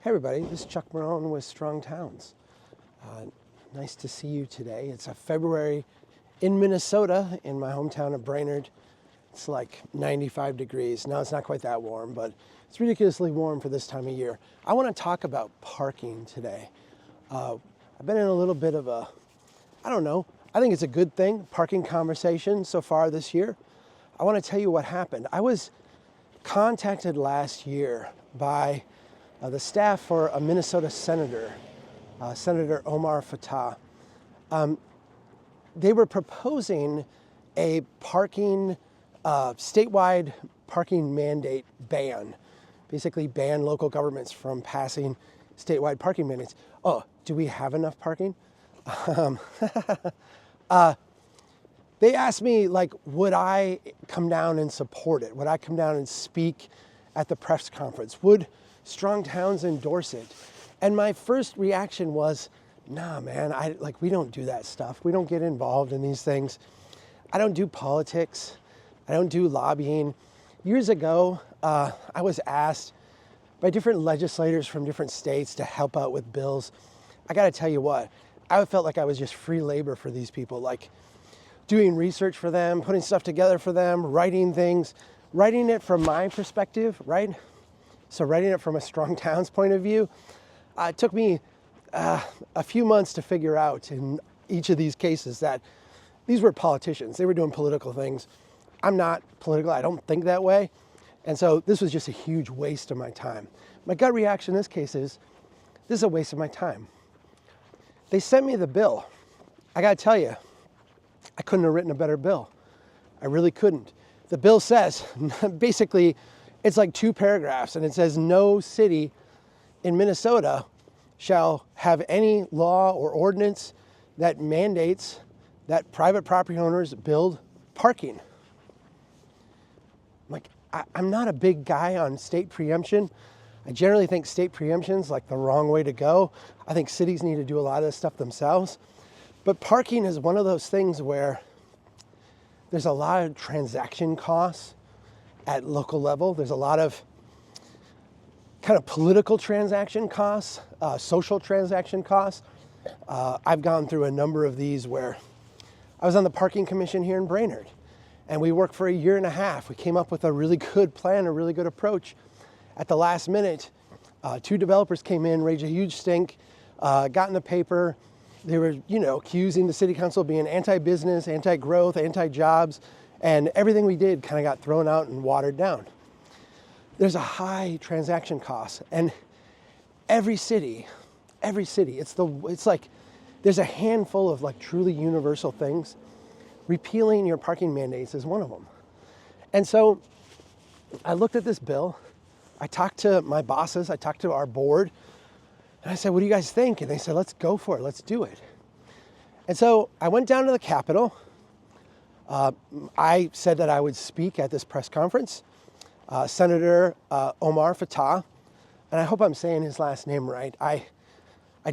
Hey everybody, this is Chuck Marone with Strong Towns. Nice to see you today. It's a February in Minnesota, in my hometown of Brainerd. It's like 95 degrees. Now it's not quite that warm, but it's ridiculously warm for this time of year. I want to talk about parking today. I've been in a little bit of a, I think it's a good thing, parking conversation so far this year. I want to tell you what happened. I was contacted last year by the staff for a Minnesota senator, Senator Omar. They were proposing a statewide parking mandate ban, basically ban local governments from passing statewide parking mandates. Oh, do we have enough parking? They asked me, would I come down and support it? Would I come down and speak at the press conference? Would Strong Towns endorse it? And my first reaction was, nah, man, we don't do that stuff. We don't get involved in these things. I don't do politics. I don't do lobbying. Years ago, I was asked by different legislators from different states to help out with bills. I got to tell you what, I felt like I was just free labor for these people, doing research for them, putting stuff together for them, writing things, writing it from my perspective, right? So writing it from a Strong Towns point of view, it took me a few months to figure out in each of these cases that these were politicians. They were doing political things. I'm not political. I don't think that way. And so this was just a huge waste of my time. My gut reaction in this case is, this is a waste of my time. They sent me the bill. I got to tell you, I couldn't have written a better bill. I really couldn't. The bill says, basically, it's like 2 paragraphs, and it says no city in Minnesota shall have any law or ordinance that mandates that private property owners build parking. I'm not a big guy on state preemption. I generally think state preemption's the wrong way to go. I think cities need to do a lot of this stuff themselves. But parking is one of those things where there's a lot of transaction costs at local level. There's a lot of kind of political transaction costs, social transaction costs. I've gone through a number of these where I was on the parking commission here in Brainerd, and we worked for a year and a half. We came up with a really good plan, a really good approach. At the last minute, 2 developers came in, raised a huge stink, got in the paper. They were, accusing the city council of being anti-business, anti-growth, anti-jobs, and everything we did kind of got thrown out and watered down. There's a high transaction cost, and every city, it's like there's a handful of truly universal things. Repealing your parking mandates is one of them. And so I looked at this bill. I talked to my bosses. I talked to our board. And I said, what do you guys think? And they said, let's go for it. Let's do it. And so I went down to the Capitol. I said that I would speak at this press conference. Senator Omar, and I hope I'm saying his last name right. I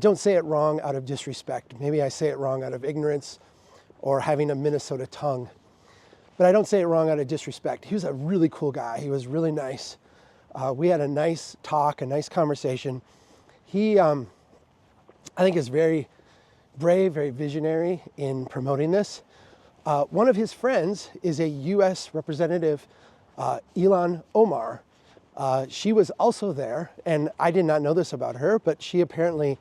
don't say it wrong out of disrespect. Maybe I say it wrong out of ignorance or having a Minnesota tongue. But I don't say it wrong out of disrespect. He was a really cool guy. He was really nice. We had a nice talk, a nice conversation. He, I think, is very brave, very visionary in promoting this. One of his friends is a U.S. Representative, Elon Omar. She was also there, and I did not know this about her, but she apparently,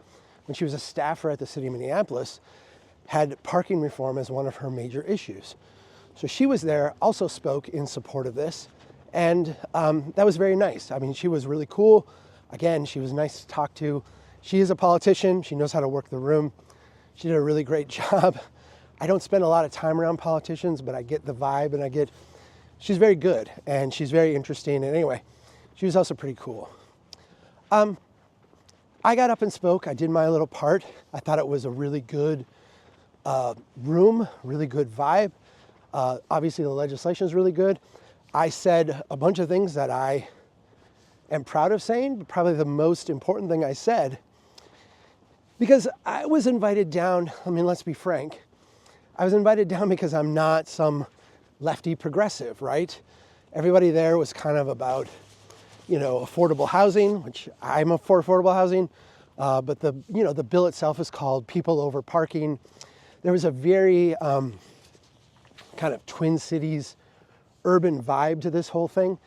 when she was a staffer at the city of Minneapolis, had parking reform as one of her major issues. So she was there, also spoke in support of this, and that was very nice. I mean, she was really cool. Again, she was nice to talk to. She is a politician. She knows how to work the room. She did a really great job. I don't spend a lot of time around politicians, but I get the vibe, and she's very good, and she's very interesting. And anyway, she was also pretty cool. I got up and spoke. I did my little part. I thought it was a really good room, really good vibe. Obviously, the legislation is really good. I said a bunch of things that I am proud of saying, but probably the most important thing I said, because I was invited down. I mean, let's be frank. I was invited down because I'm not some lefty progressive, right? Everybody there was kind of about affordable housing, which I'm for affordable housing, but the bill itself is called People Over Parking. There was a very kind of Twin Cities urban vibe to this whole thing.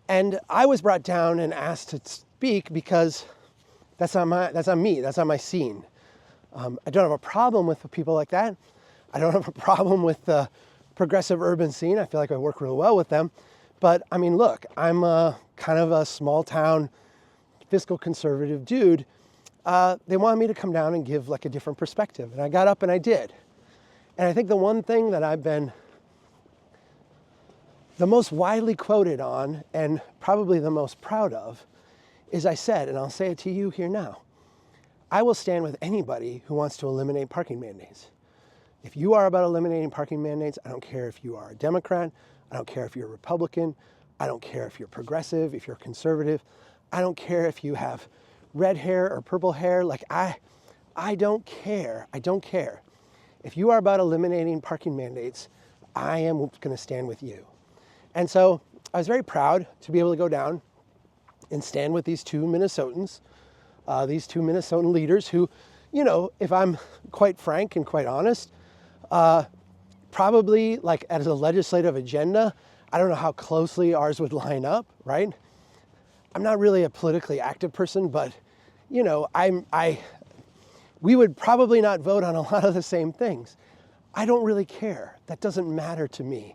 And I was brought down and asked to speak because that's not me, that's not my scene. I don't have a problem with people like that. I don't have a problem with the progressive urban scene. I feel like I work real well with them. But I mean, look, I'm kind of a small town fiscal conservative dude. They wanted me to come down and give like a different perspective. And I got up and I did. And I think the one thing that I've been the most widely quoted on and probably the most proud of is I said, and I'll say it to you here now, I will stand with anybody who wants to eliminate parking mandates. If you are about eliminating parking mandates, I don't care if you are a Democrat, I don't care if you're a Republican, I don't care if you're progressive, if you're conservative, I don't care if you have red hair or purple hair, like I don't care, I don't care. If you are about eliminating parking mandates, I am going to stand with you. And so I was very proud to be able to go down and stand with these two Minnesotans, these two Minnesotan leaders who, if I'm quite frank and quite honest, probably like as a legislative agenda, I don't know how closely ours would line up, right? I'm not really a politically active person, but we would probably not vote on a lot of the same things. I don't really care. That doesn't matter to me.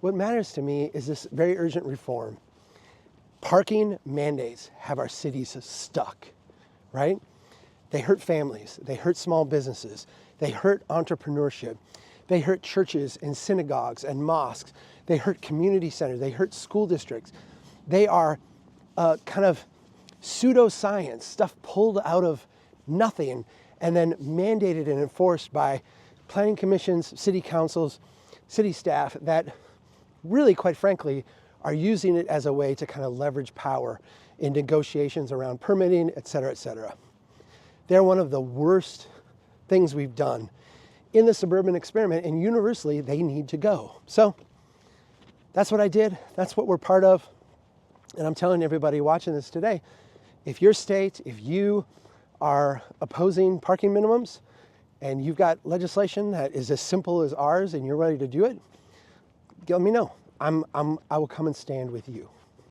What matters to me is this very urgent reform. Parking mandates have our cities stuck, right? They hurt families, they hurt small businesses, they hurt entrepreneurship, they hurt churches and synagogues and mosques, they hurt community centers, they hurt school districts. They are kind of pseudoscience, stuff pulled out of nothing and then mandated and enforced by planning commissions, city councils, city staff that really, quite frankly, are using it as a way to kind of leverage power in negotiations around permitting, et cetera, et cetera. They're one of the worst things we've done in the suburban experiment, and universally, they need to go. So that's what I did. That's what we're part of. And I'm telling everybody watching this today, if your state, if you are opposing parking minimums and you've got legislation that is as simple as ours and you're ready to do it, let me know. I will come and stand with you.